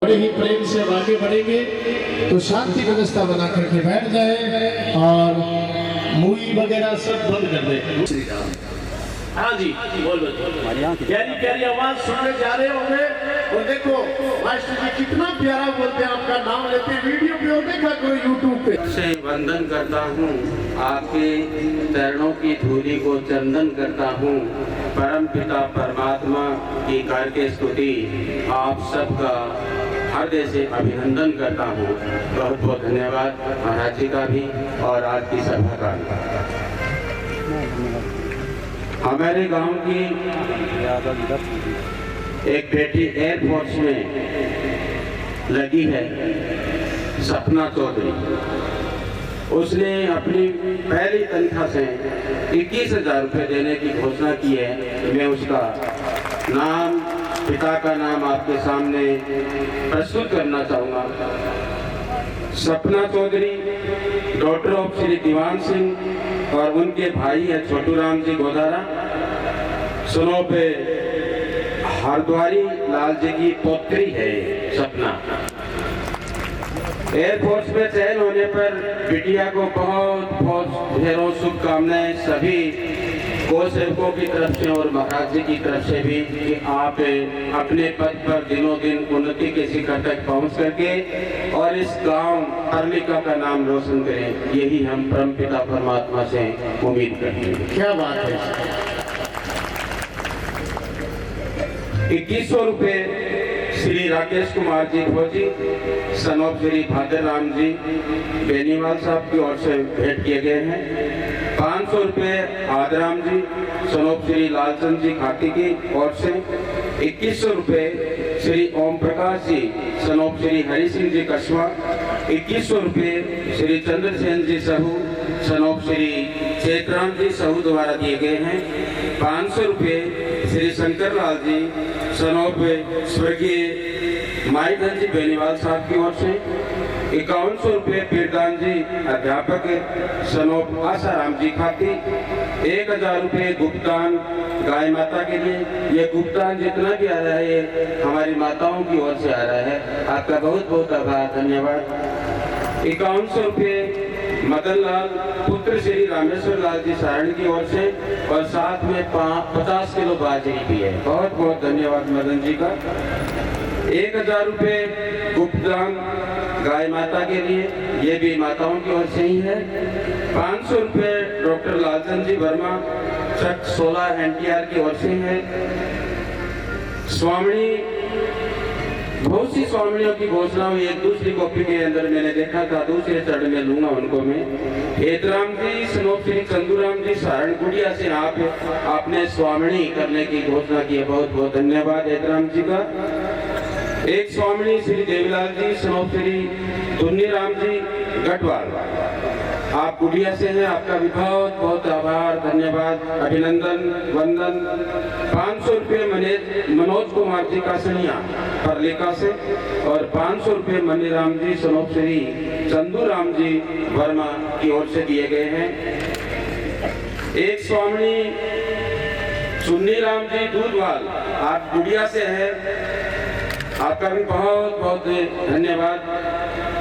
बड़े ही प्रेम से अब आगे बढ़ेंगे तो शांति व्यवस्था बना करके बैठ जाए और मूवी वगैरह सब बंद कर दे। हाँ जी, बोल प्यारी प्यारी आवाज सुनने जा रहे होंगे। और देखो मास्टर जी कितना प्यारा बोलते हैं, आपका नाम लेते हैं, वीडियो पे और देखा कोई यूट्यूब पे। से वंदन करता हूँ, आपके चरणों की धूलि को चंदन करता हूँ। परम पिता परमात्मा की करके स्तुति आप सबका हृदय से अभिनंदन करता हूँ। बहुत बहुत धन्यवाद महाराज जी का भी और आज की सभा का। हमारे गांव की एक बेटी एयरफोर्स में लगी है, सपना चौधरी। उसने अपनी पहली तनख्वाह से 21,000 रुपये देने की घोषणा की है। मैं उसका नाम, पिता का नाम आपके सामने प्रस्तुत करना चाहूँगा। सपना चौधरी, डॉक्टर ऑफ श्री दीवान सिंह, और उनके भाई है छोटू राम जी गोदारा। सुनो पे हरद्वारी लाल जी की पौत्री है सपना। एयरफोर्स में चयन होने पर बिटिया को बहुत बहुत ढेरों शुभकामनाएं सभी सेवकों की तरफ से और महाराज जी की तरफ से भी कि आप अपने पद पर दिनों दिन उन्नति के शिखर तक पहुंच करके और इस गांव हरलिका का नाम रोशन करें। यही हम परमपिता परमात्मा से उम्मीद करते हैं। क्या बात है। 2100 रुपये श्री राकेश कुमार जी फौजी, सन ऑफ श्री भादर राम जी बेनीवाल साहब की ओर से भेंट किए गए हैं। 500 रुपये आदराम जी, सन ऑफ श्री लालचंद जी खाती की ओर से। 2100 रुपये श्री ओम प्रकाश जी, सन ऑफ श्री हरि सिंह जी कस्बा। 2100 रुपये श्री चंद्रसेन जी सहू, सन ऑफ श्री चेतराम जी सहू द्वारा दिए गए हैं। 500 रुपये श्री शंकर लाल जी, सन ऑफ स्वर्गीय माईधन जी बेनीवाल साहब की ओर से। 5100 रुपये पीरदान जी अध्यापक, सन ऑफ आसाराम जी खाती। 1000 रुपये गुप्तान गाय माता के लिए। ये गुप्तान जितना भी आ रहा है ये हमारी माताओं की ओर से आ रहा है। आपका बहुत बहुत आभार, धन्यवाद। 5100 रुपये मदन लाल पुत्र श्री रामेश्वर लाल जी सारण की ओर से, और साथ में 50 किलो बाजरी भी है। बहुत बहुत धन्यवाद मदन जी का। 1000 रुपये गुप्तदान गाय माता के लिए, ये भी माताओं की ओर से ही है। 500 रुपये डॉक्टर लालचंद जी वर्मा, चक 16 NTR की ओर से है। स्वामी, बहुत सी स्वामियों की घोषणा हुई, एक दूसरी कॉपी के अंदर मैंने देखा था, दूसरे चरण में लूंगा उनको मैं। हेतराम जी, सनोप श्री चंदूराम जी सारण गुड़िया से आपने स्वामिनी करने की घोषणा की है। बहुत बहुत धन्यवाद हेतराम जी का। एक स्वामिनी श्री देवीलाल जी, सनोप श्री दुन्नी राम जी गढ़वाल, आप गुड़िया से हैं, आपका भी बहुत बहुत आभार, धन्यवाद, अभिनंदन, वंदन। 500 रुपये मनोज कुमार जी का सनिया परलिका से, और 500 रुपये मनीराम जी, सनोप श्री चंदू राम जी वर्मा की ओर से दिए गए हैं। एक स्वामी सुन्नी राम जी दूधवाल, आप गुड़िया से हैं, आपका भी बहुत बहुत धन्यवाद।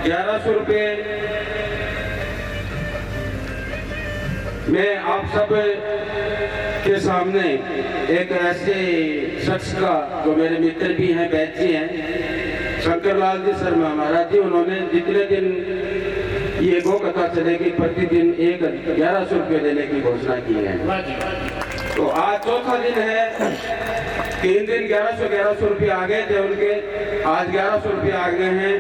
1100 रुपये मैं आप सब के सामने एक ऐसे शख्स का, जो मेरे मित्र भी हैं, बैची हैं, शंकर लाल जी शर्मा महाराज जी, उन्होंने जितने दिन ये गो कथा चलेगी प्रतिदिन 1100 रुपये देने की घोषणा की है। तो आज चौथा दिन है। 3 दिन 1100 रुपये आ गए थे उनके, आज 1100 रुपये आ गए हैं।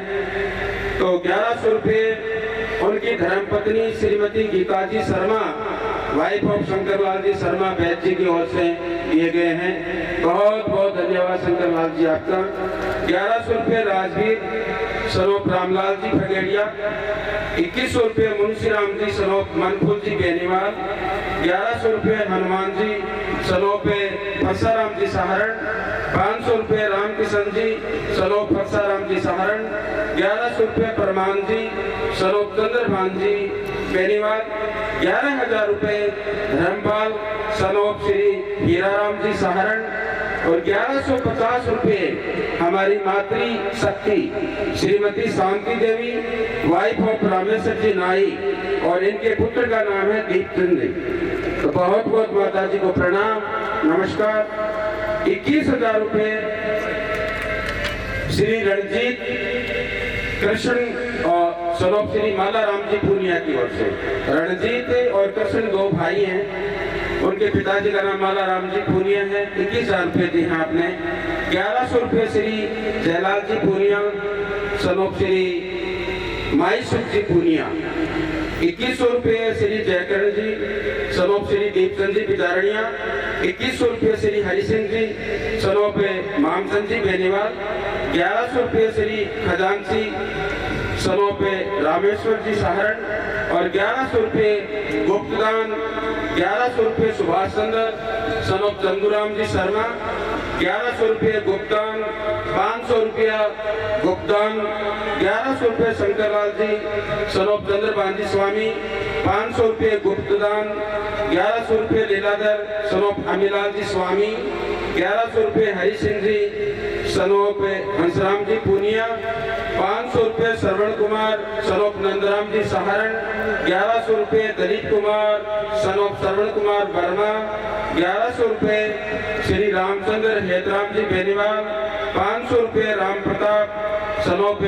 तो 1100 रुपये उनकी धर्मपत्नी श्रीमती गीता जी शर्मा, वाइफ ऑफ शंकर लाल जी शर्मा बैच जी की ओर से दिए गए हैं। बहुत बहुत धन्यवाद शंकर लाल जी आपका। 1100 रुपये राजवीर सनोप रामलाल जी फगेड़िया। 2100 रुपये मुंशी राम जी सनोप मनफुल जी बेनीवाल। 1100 रुपये हनुमान जी सनोप फरसाराम जी सहारण। 500 रुपये रामकिशन जी सनोप फरसाराम जी सहारण। 1100 रुपये परमान जी सनोप चंद्रभान जी बेनीवाल। 11,000 रुपये धर्मपाल सनोप श्री हीराराम जी सहारण। और 1150 रुपये हमारी मातृ शक्ति श्रीमती शांति देवी, वाइफ ऑफ रामेश्वर जी नाई, और इनके पुत्र का नाम है दीपचंद जी। तो बहुत बहुत माता जी को प्रणाम, नमस्कार। 21,000 रुपये श्री रणजीत कृष्ण और सनोप श्री माला राम जी पूनिया की ओर से। रणजीत और कृष्ण दो भाई हैं, उनके पिताजी का नाम माला राम जी पूनिया है। 21,000 रुपये दिए हैं आपने। 1100 रुपये श्री जयलाल जी पूनिया, सनोप श्री माई सुख जी पूनिया। 2100 रुपये श्री जयकरण जी, सनोप श्री दीपचंद जी बिदारणिया। 2100 रुपये श्री हरि सिंह जी, सनोप मामचंद जी बेनीवाल। 1100 रुपये श्री खजांची, सनोप रामेश्वर जी सहारण। और 1100 रुपये गुप्तदान, 1100 रुपये सुभाष चंद्र, सनोप चंदूराम जी शर्मा। 1100 रुपये गुप्तान, 500 रुपया गुप्तान। 1100 रुपये शंकरलाल जी, सनोप चंद्रपाल जी स्वामी। 500 रुपये गुप्तदान। 1100 रुपये लीलाधर, सनोप अमीलाल जी स्वामी। 1100 रुपये हरि सिंह जी, सनोप हंसराम जी पूनिया। 500 रुपये श्रवण कुमार, सनोप नंदराम जी सहारण। 1100 रुपये दलीप कुमार, सनोप श्रवण कुमार वर्मा। 1100 रुपये श्री रामचंद्र हेतराम जी बेनीवाल। 500 रुपये राम प्रताप, सनोप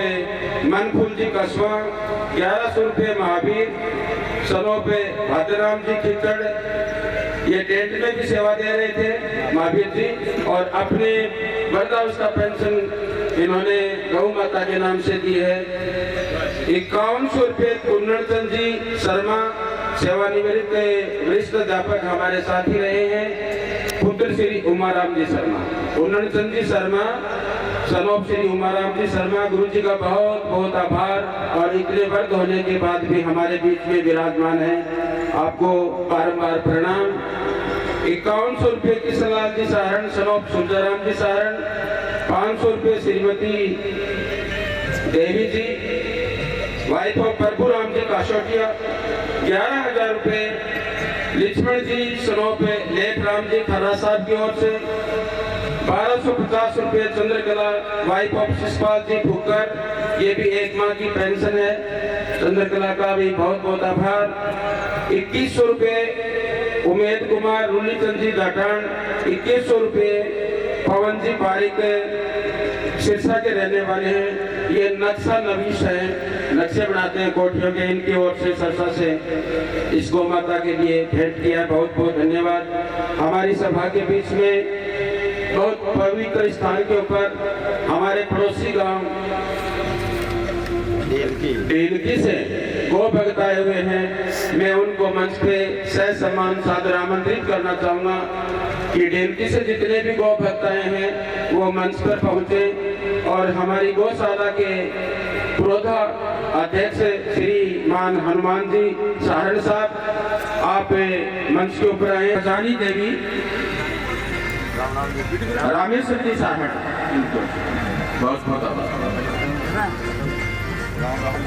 मनफुल जी कस्बा। 1100 रुपये महावीर, सनोप भद्रराम जी खिचड़। ये टेंट में भी सेवा दे रहे थे महावीर जी, और अपने वृद्धावस्था पेंशन इन्होंने गौ माता के नाम से दी है। 5100 रुपये कुन्नड़चंद जी शर्मा, सेवानिवृत्त वरिष्ठ अध्यापक हमारे साथ ही रहे हैं। पुत्र श्री उमाराम जी शर्मा, कुन्नड़चंद जी शर्मा, सनोप श्री उमाराम जी शर्मा। गुरु जी का बहुत बहुत आभार, और इतने वर्ग होने के बाद भी हमारे बीच में विराजमान है, आपको बारंबार प्रणाम। 5100 रुपये किशनलाल जी सहारण, सनोप सुंदराम जी सहारण। 500 रुपये श्रीमती देवी जी, वाइफ ऑफ प्रभुराम जी काशोटिया। 11,000 रुपये लक्ष्मण जी, सनोप लेप राम जी खर्रा साहब की ओर से। 1250 रुपये चंद्रकला, वाइफ ऑफ शिषपाल जी फुकर, ये भी 1 माह की पेंशन है। चंद्रकला का भी बहुत बहुत आभार। 2100 रुपये उमेद कुमार रूलीचंद जी दाटान। 2100 रुपये पवन जी पारिक, सिरसा के रहने वाले हैं। ये नक्शा नवीश है, नक्शे बनाते हैं कोठियों के, इनकी ओर से सिरसा से इस गौ माता के लिए भेंट किया। बहुत बहुत धन्यवाद। हमारी सभा के बीच में बहुत पवित्र स्थान के ऊपर हमारे पड़ोसी गांव डेलकी से गौ भक्त आए हुए हैं। मैं उनको मंच पे सह सम्मान सादर आमंत्रित करना चाहूंगा कि डेलकी से जितने भी गौ भक्त आए हैं वो मंच पर पहुंचे, और हमारी गौशाला के प्रोधा अध्यक्ष श्री मान हनुमान जी सहारण साहब, आप मंच के ऊपर आए। खजानी देवी रामेश्वर जी सहारण, बहुत बहुत आभार।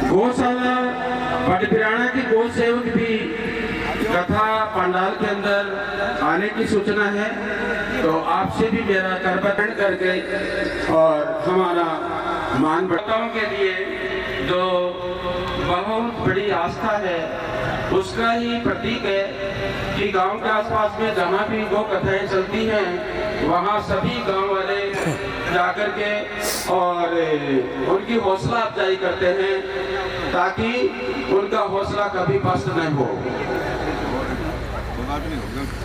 गौशाला बटपिराना की गौ सेवक भी कथा पंडाल के अंदर आने की सूचना है, तो आपसे भी मेरा करबटन करके और हमारा मान बढ़ाओं के लिए जो बहुत बड़ी आस्था है उसका ही प्रतीक है कि गांव के आसपास में जहाँ भी गौ कथाएं चलती हैं वहाँ सभी गांव वाले जाकर के और उनकी हौसला अफजाई करते हैं ताकि उनका हौसला कभी पस्त न हो।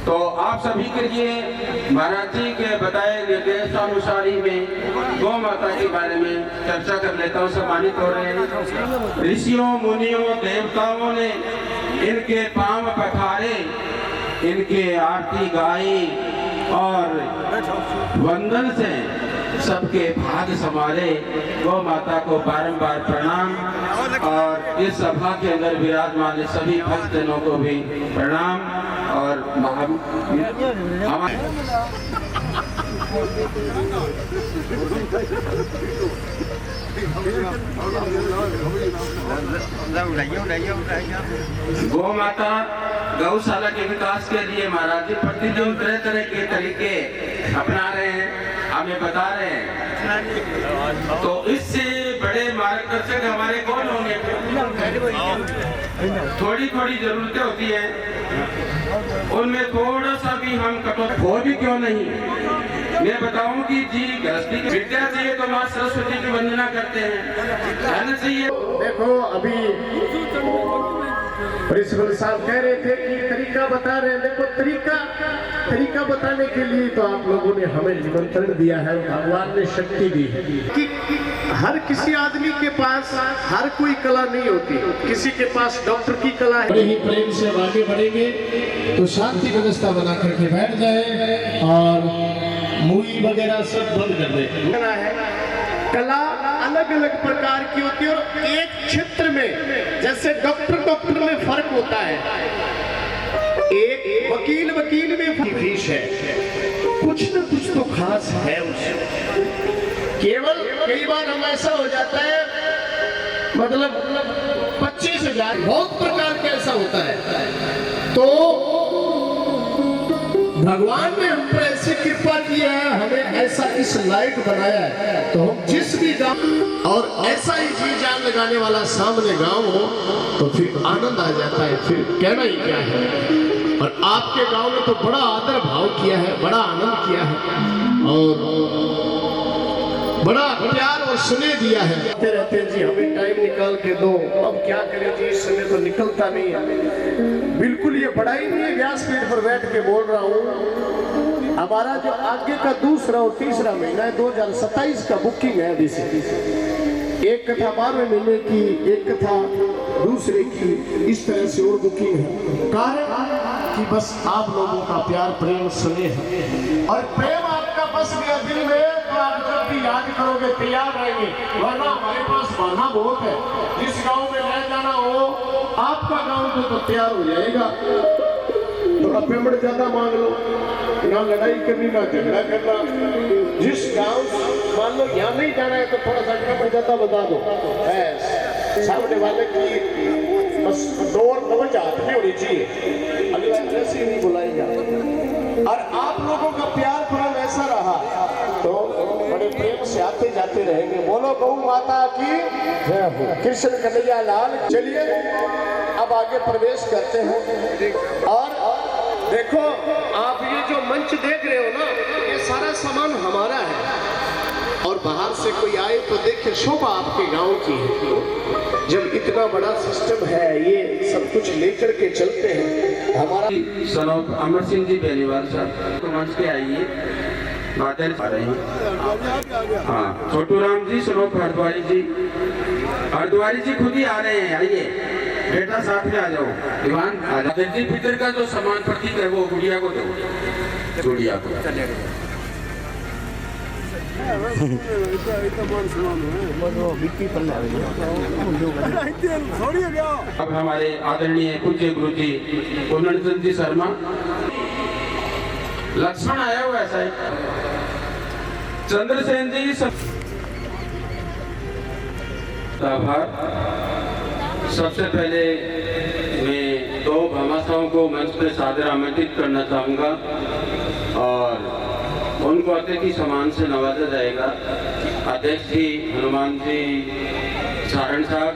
तो आप सभी के लिए महाराज जी के बताए निर्देशानुसार ही में गौ माता के बारे में चर्चा कर लेता हूँ। सम्मानित हो रहे हैं ऋषियों मुनियों देवताओं ने इनके पांव पखारे, इनके आरती गाई और वंदन से सबके भाग संवारे। गौ माता को बारंबार प्रणाम, और इस सभा के अंदर विराजमान सभी भक्तजनों को भी प्रणाम। और गौ माता गौशाला के विकास के लिए महाराज जी प्रतिदिन तरह तरह के तरीके अपना रहे हैं, हमें बता रहे हैं, तो इससे बड़े मार्गदर्शक हमारे कौन होंगे? थोड़ी थोड़ी जरूरतें होती हैं, उनमें थोड़ा सा भी हम कटौती हो भी क्यों नहीं। मैं बताऊं कि जी गृहस्थी की विद्या चाहिए तो माँ सरस्वती की वंदना करते हैं, कहना चाहिए। देखो अभी प्रिंसिपल साहब कह रहे थे कि तरीका बता रहे हैं। देखो तरीका बताने के लिए तो आप लोगों ने हमें निमंत्रण दिया है, भगवान ने शक्ति दी है कि हर किसी आदमी के पास हर कोई कला नहीं होती। किसी के पास डॉक्टर की कला है। बड़े ही प्रेम से आगे बढ़ेंगे तो शांति व्यवस्था बना करके बैठ जाए और मूवी वगैरह सब बंद कर दे। कला अलग अलग प्रकार की होती है और एक क्षेत्र में जैसे डॉक्टर में फर्क होता है, एक वकील में फीस है, कुछ न कुछ तो खास है उसमें। केवल कई बार हम ऐसा हो जाता है, मतलब 25,000 बहुत प्रकार का ऐसा होता है। तो भगवान ने हम पर ऐसी कृपा की है, हमें ऐसा इस लायक बनाया है, तो हम जिस भी गाँव और ऐसा ही जी जान लगाने वाला सामने गांव हो तो फिर आनंद आ जाता है, फिर कहना ही क्या है। और आपके गांव में तो बड़ा आदर भाव किया है, बड़ा आनंद किया है और बड़ा प्यार और स्नेह दिया है। कहते रहते हैं जी हमें टाइम निकाल के दो, अब क्या करें जी, इस समय तो निकलता नहीं है। बिल्कुल ये बड़ा ही नहीं है, व्यासपीठ पर बैठ के बोल रहा हूँ। हमारा जो आगे का दूसरा और तीसरा महीना है 2027 का बुकिंग है अभी से। एक कथा 12वें महीने की, एक कथा दूसरे की, इस तरह से और बुकिंग है। कारण कि बस आप लोगों का प्यार प्रेम स्नेह है और प्रेम आपका बस गया दिल में तो आप जब भी याद करोगे तैयार रहेंगे, वरना हमारे पास बहाना बहुत है। जिस गांव में ले जाना हो आपका गांव तो तैयार हो जाएगा, थोड़ा पेमेंट ज्यादा मांग लो, ना लड़ाई करनी ना झगड़ा करना। जिस गांव मान लो यहाँ नहीं जाना है तो थोड़ा सा पेमेंट ज्यादा बता दो, सामने वाले की बस डोर कवच हाथ में होनी चाहिए, अगला ऐसे ही नहीं बुलाएगा। और आप लोगों का प्यार प्रेम ऐसा रहा तो बड़े प्रेम से आते जाते रहेंगे। बोलो गौ माता की जय हो, कृष्ण कन्हैया लाल। चलिए अब आगे प्रवेश करते हैं और देखो आप ये जो मंच देख रहे हो ना, ये सारा सामान हमारा है और बाहर से कोई आए तो देखे शोभा आपके गांव की है। जब इतना बड़ा सिस्टम है, ये सब कुछ लेकर के चलते हैं। हमारा सनोप अमर सिंह जी बेनीवाल साहब तो मंच पे आइए, बातें आ रहे हैं। हाँ, छोटू राम जी सनोप हरद्वारी जी खुद ही आ रहे हैं, आइए बेटा साथ में आ जाओ, दीवान आ जाओ। जी फितर का जो सामान प्रतीक है वो गुड़िया को दो, गुड़िया को। अब हमारे आदरणीय पूज्य गुरु जी पूर्णचंद जी शर्मा, लक्ष्मण आया हुआ है साहब, चंद्रसेन जी सबसे पहले मैं दो भामाशाहों को मंच पर सादर आमंत्रित करना चाहूँगा और उनको अतिथि सम्मान से नवाजा जाएगा। अध्यक्ष जी हनुमान जी सारण साहब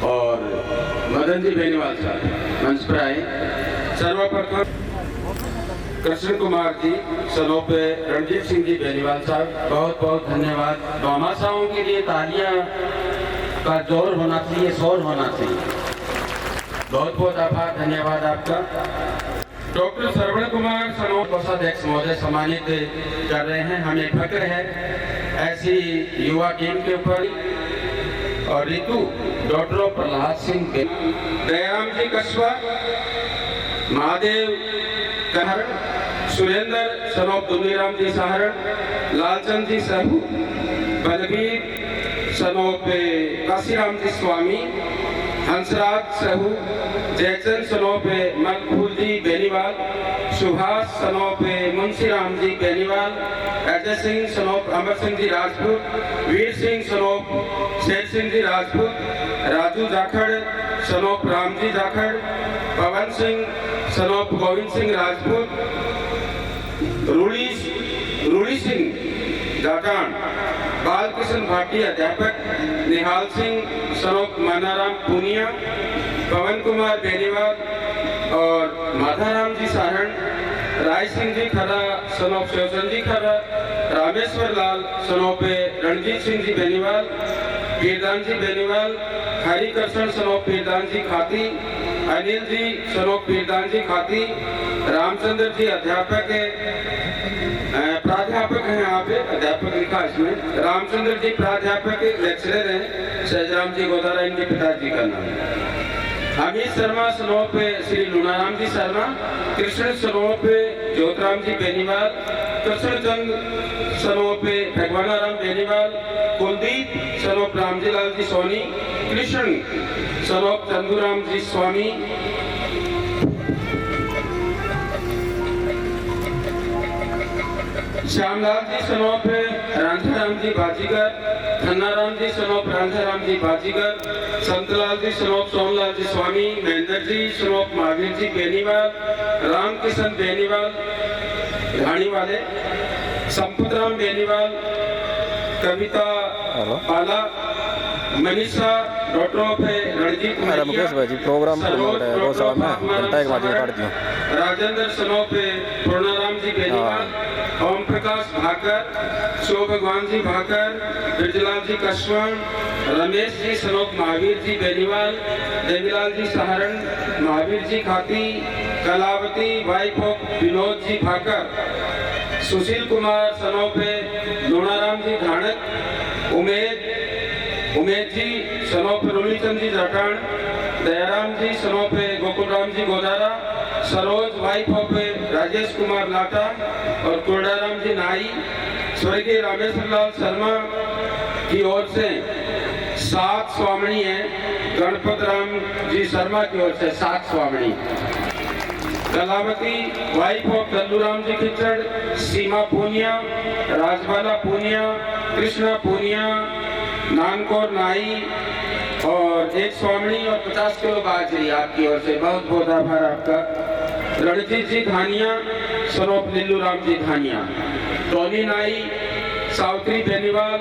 और मदन जी बेनीवाल साहब मंच पर आए। सर्वप्रथम कृष्ण कुमार जी सनोप रणजीत सिंह जी बेनीवाल साहब, बहुत बहुत धन्यवाद। भामाशाहों के लिए तालियां का जोर होना चाहिए, शोर होना चाहिए। बहुत बहुत आभार, धन्यवाद आपका। डॉक्टर श्रवण कुमार सनोप कोषाध्यक्ष महोदय सम्मानित कर रहे हैं, हमें फक्र है ऐसी युवा टीम के ऊपर। और ऋतु डॉक्टर प्रहलाद सिंह, दयाराम जी कस्बा, महादेव कहर, सुरेंद्र सनोप दुनीराम जी सहारण, लालचंद जी साहू, बलबीर सनोप काशीराम जी स्वामी, हंसराज साहू, जयचंद सनोप मकबूल जी बेनीवाल, सुभाष सनोप मुंशीराम जी बेनीवाल, अजय सिंह सनोप अमर सिंह जी राजपूत, वीर सिंह सनोप शेर सिंह जी राजपूत, राजू जाखड़ सनोप राम जी जाखड़, पवन सिंह सन ऑफ गोविंद सिंह राजपूत, रूड़ी सिंह जाटान, बालकृष्ण भाटी अध्यापक, निहाल सिंह सन ऑफ मानाराम पूनिया, पवन कुमार बेनीवाल और माधाराम जी सारण, राय सिंह जी खरा son of Shivchand ji Khara, Rameshwar Lal son of Ranjit Singh ji Beniwal, Pirdan ji Beniwal, Harikrishna son of Pirdan ji Khati, Anil ji sun of Pirdan ji खाती, रामचंद्र जी अध्यापक है, प्राध्यापक हैं यहाँ पे, अध्यापक लिखा इसमें, रामचंद्र जी प्राध्यापक लेक्चरर हैं, सहजराम जी गोदारा इनके पिताजी का नाम है। अमित शर्मा सनोप श्री लूनाराम जी शर्मा, कृष्ण सनोप ज्योतराम जी बेनीवाल, कृष्णचंद सनोप भगवानाराम बेनीवाल, कुलदीप सनोप रामजी लाल जी सोनी, कृष्ण सनोप चंदूराम जी स्वामी, श्यामलाल जी सनोप रांझाराम जी बाजीगर, खन्नाराम जी सनोप रांझाराम जी बाजीगर, संतलाल जी सनोप सोमलाल जी स्वामी, महेंद्र जी सनोप महावीर जी बेनीवाल, रामकिशन बेनीवाल घाणी वाले, संपतराम बेनीवाल, कविता पाला, मनीषा डॉक्टर ऑफ रणजीत मुकेश भाई जी प्रोग्राम वो सब मैं कांटेक्ट माध्यम काट दिया, राजेंद्र सनोप पूर्णाराम जी बेनीवाल, ओम प्रकाश भाकर, शिव भगवान जी भाकर, ब्रजलाल जी Kashyap, Ramesh ji Sanop Mahavir ji Beniwal, Devilal ji Saharan, Mahavir ji Khati, Kalavati wife of Vinod ji Bhakar, Sushil Kumar Sanop Lunaram ji Dhanak, Umed ji Sanop Rulichand ji Jatan, Dayaram ji Sanop Gokulram ji Godara, Saroj wife of Rajesh Kumar Lata और कोडाराम जी नाई, स्वर्गीय रामेश्वर लाल शर्मा की ओर से 7 स्वामणी है, गणपत राम जी शर्मा की ओर से 7 स्वामणी, कलावती वाइफ ऑफ दल्लूराम जी खिचड़, सीमा पूनिया, राजबाला पूनिया, कृष्णा पूनिया, नानकोर नाई और 1 स्वामणी और 50 किलो बाजरी आपकी ओर से, बहुत बहुत आभार आपका। रणजीत जी धानिया सनोप लिल्लू राम जी धानिया, टोनी नाई, सावित्री बेनीवाल,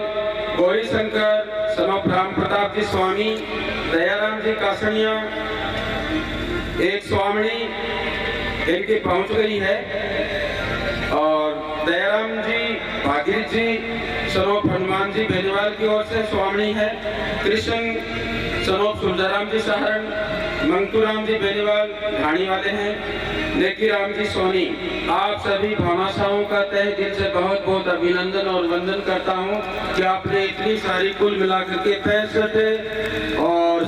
गौरी शंकर सनोप राम प्रताप जी स्वामी, दयाराम जी कासनिया, 1 स्वामणी इनकी पहुंच गई है, और दयाराम जी भागीर जी सनोप हनुमान जी बेनीवाल की ओर से स्वामणी है, कृष्ण सनोप सुरजाराम जी सहारण, मंगतूराम जी बेनीवाल घाणी वाले हैं, नेकीराम जी सोनी। आप सभी भामाशाहों का तहे दिल से बहुत बहुत अभिनंदन और वंदन करता हूं कि आपने इतनी सारी कुल मिलाकर के 65 और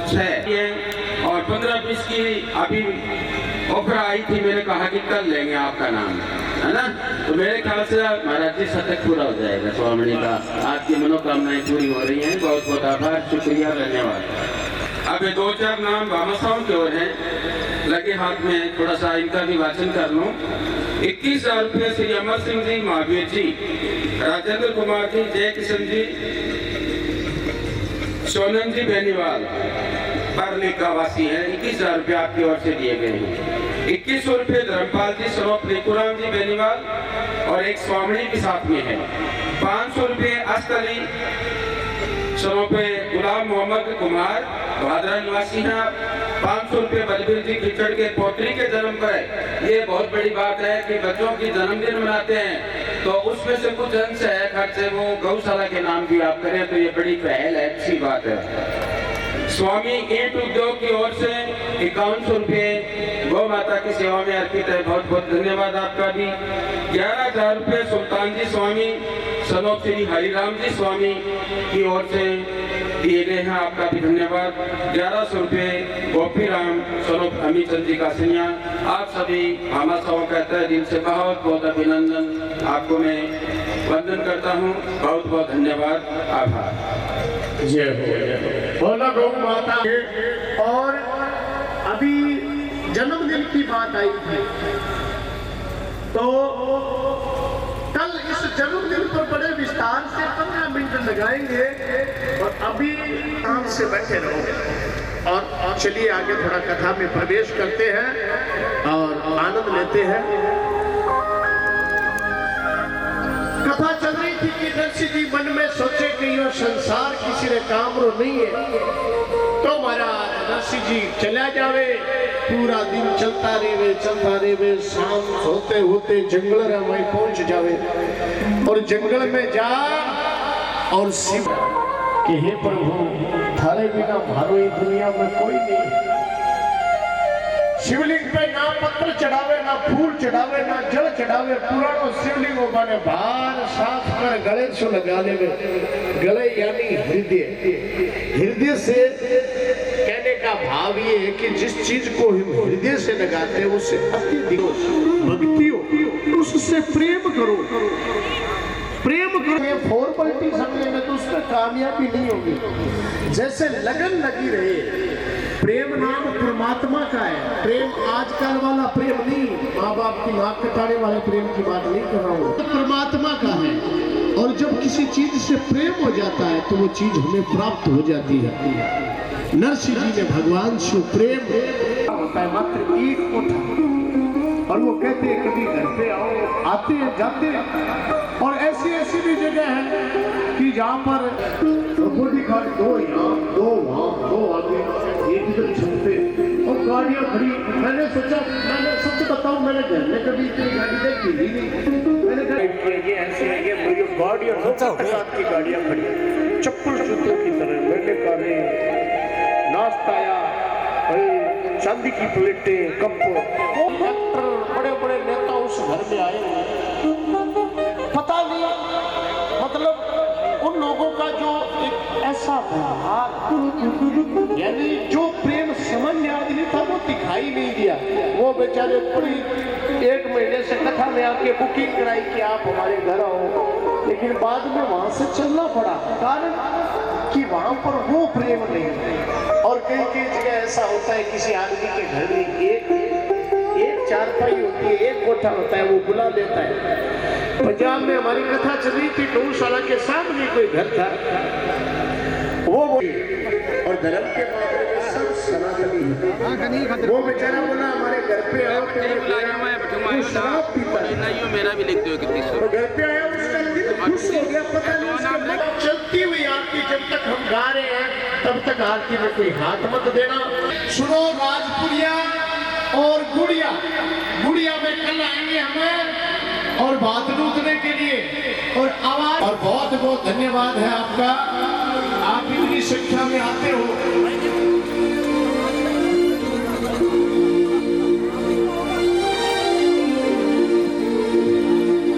6 और 15-20 की अभी ऑफर आई थी, मैंने कहा कि कर लेंगे आपका नाम, है ना, तो मेरे ख्याल से महाराज जी शतक पूरा हो जाएगा स्वामी का, आपकी मनोकामनाएं पूरी हो रही हैं, बहुत बहुत आभार, शुक्रिया, धन्यवाद। अब 2-4 नाम भामाशाहों की ओर हैं, लगे हाथ में, थोड़ा सा इनका भी वाचन कर लूं। 21,000 रुपये श्री अमर सिंह जी महावीर जी, राजेंद्र कुमार जी, जय किशन जी, सोनम जी बेनीवाल बरली का वासी है, 21,000 रुपये आपकी ओर से दिए गए हैं। 2100 रुपये धर्मपाल जी सनोप निकुराम जी बेनीवाल और 1 स्वामणी के साथ में है। 500 रुपये अस्तली सनोप गुलाम मोहम्मद कुमार भादरा निवासी हैं। 500 रुपये बलबीर जी खिचड़ के पोत्री के जन्म पर है। ये बहुत बड़ी बात है कि बच्चों की जन्मदिन मनाते हैं तो उसमें से कुछ अंश है खर्च है वो गौशाला के नाम भी आप करें तो ये बड़ी पहल है, अच्छी बात है। स्वामी ईंट उद्योग की ओर से 5100 रुपये गौ माता की सेवा में अर्पित है, बहुत बहुत धन्यवाद आपका भी। 11,000 रुपये सुल्तान जी स्वामी सनोप श्री हरिराम जी स्वामी की ओर से दिए गए हैं, आपका भी धन्यवाद। 1100 रुपये गोपी राम सनोप अमीचंद जी कासनिया। आप सभी भामाशाहों का तहे दिल से बहुत बहुत अभिनंदन, आपको मैं वंदन करता हूँ, बहुत बहुत धन्यवाद, आभार। जय हो बोला गौ माता। और अभी जन्मदिन की बात आई थी तो कल इस जन्मदिन पर बड़े विस्तार से 15 मिनट लगाएंगे और अभी आराम से बैठे रहो। और चलिए आगे थोड़ा कथा में प्रवेश करते हैं और आनंद लेते हैं। कथा चल रही थी कि नरसिंह जी मन में सोचे कि यो संसार किसी ने काम रो नहीं है, तो महाराज नरसिंह जी चला जावे, पूरा दिन चलता रहे, शाम होते होते जंगल में पहुंच जावे और जंगल में जा और शिव कि हे प्रभु थारे बिना भारो ये दुनिया में कोई नहीं। शिवलिंग पे ना पत्थर चढ़ावे, ना फूल चढ़ावे, ना जल चढ़ावे, पुरानो शिवलिंग माने भार साफ कर गले से लगा लेवे। गले यानी हृदय से कहने का भाव ये है कि जिस चीज को हम हृदय से लगाते हैं उससे अत्यधिक भक्ति हो, उससे प्रेम करो, प्रेम करो। ये फॉर्मेलिटी समझने में तो उसमें कामयाबी नहीं होगी। जैसे लगन लगी रहे, प्रेम नाम परमात्मा का है। प्रेम आजकल वाला प्रेम नहीं, माँ बाप की नाक कटाने वाले प्रेम की बात नहीं कर रहा हूँ, तो परमात्मा का है। और जब किसी चीज से प्रेम हो जाता है तो वो चीज हमें प्राप्त हो जाती है। नरसिंह जी ने भगवान से प्रेम होता है मात्र एक उठा, और वो कहते हैं कभी घर पे आओ, आते हैं जाते हैं। और ऐसी भी जगह है कि जहाँ पर बॉडी गार्ड दो यहाँ दो वहाँ दो आगे एक इधर छुपते और गाड़ियाँ खड़ी। मैंने सोचा, मैंने सच बताऊँ, मैंने घर में कभी इतनी गाड़ी देखी ही नहीं। मैंने कहा ये ऐसे है, ये मेरी गाड़ी और की गाड़ियाँ खड़ी चप्पल जूतों की तरह। मैंने कहा नाश्ता आया, चांदी की प्लेटें, कप, बड़े बड़े नेता उस घर में आए हुए। पता नहीं मतलब उन लोगों का जो एक ऐसा व्यवहार, यानी जो प्रेम सामान्य आदमी था वो दिखाई नहीं दिया। वो बेचारे पूरी 1 महीने से कथा में आके बुकिंग कराई कि आप हमारे घर आओ, लेकिन बाद में वहां से चलना पड़ा, कारण कि वहां पर वो प्रेम नहीं। और कई जगह ऐसा होता है किसी आदमी के घर में एक चारपाई होती है, एक कोठा होता है, वो बुला लेता है। पंजाब में हमारी कथा चली थी, गौशाला के सामने कोई घर था, वो और धर्म के मामले में सब सनातनी। वो बेचारा बोला हमारे घर पे आओ, तो शराब पीता है, मेरा भी लिख दो कितनी तो घर पे आया, उसका दिल खुश हो गया। पता नहीं उसके चलती हुई आरती जब तक हम गा रहे हैं तब तक आरती में कोई हाथ मत देना। सुनो राजपुरिया और गुड़िया में कल आएंगे हमें और बात लूटने के लिए और आवाज। और बहुत बहुत धन्यवाद है आपका, आप इतनी संख्या में आते हो।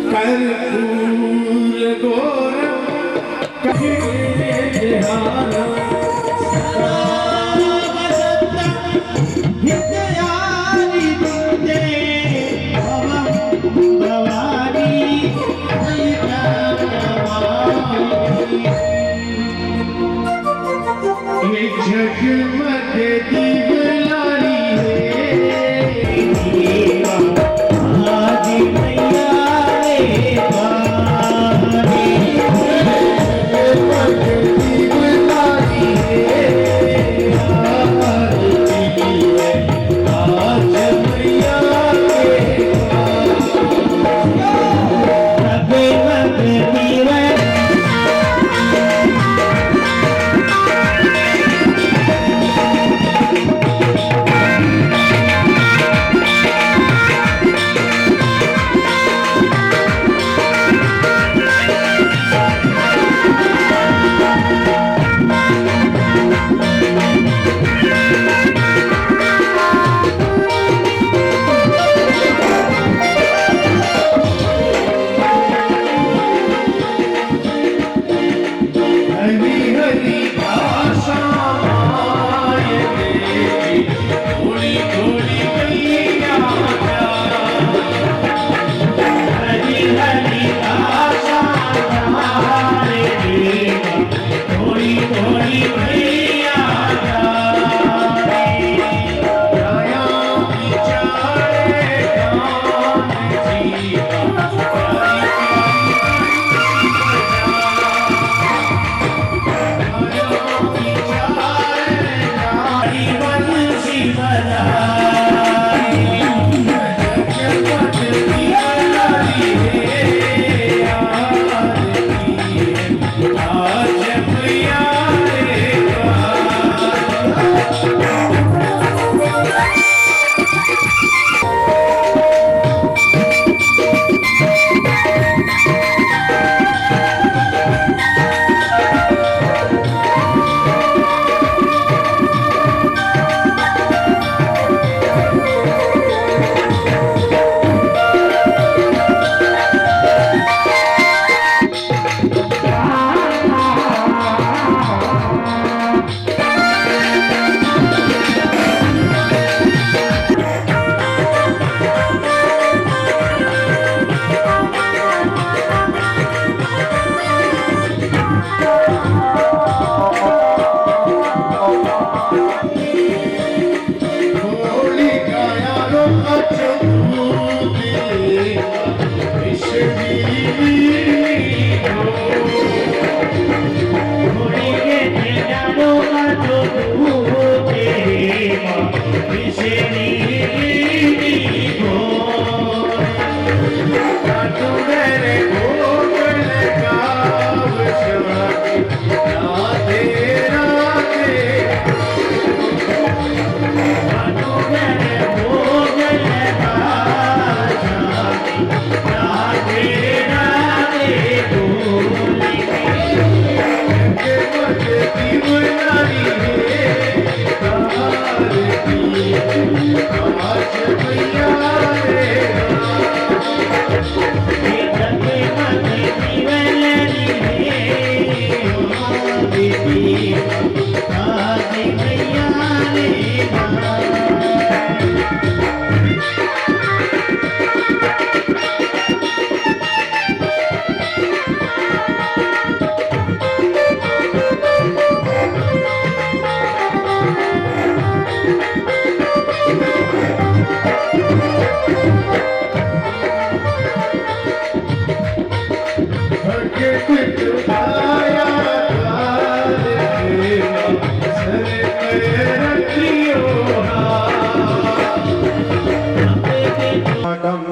कर्पूर गौरम कहीं जगमग दीवारी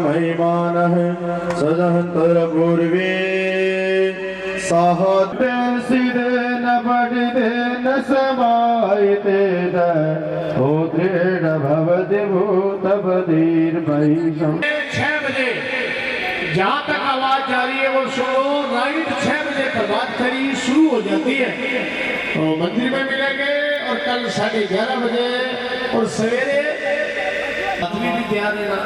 महिमान है सदहतर पूर्वे साहत सिदे न बढ़ते न समायते हो दृढ़ भवति भूत बधीर महिषम 6 बजे जहाँ तक आवाज जा रही है वो सुनो। राइट 6 बजे प्रभात फेरी शुरू हो जाती है तो मंदिर में मिलेंगे। और कल 11:30 बजे और सवेरे आदमी भी तैयार है मैं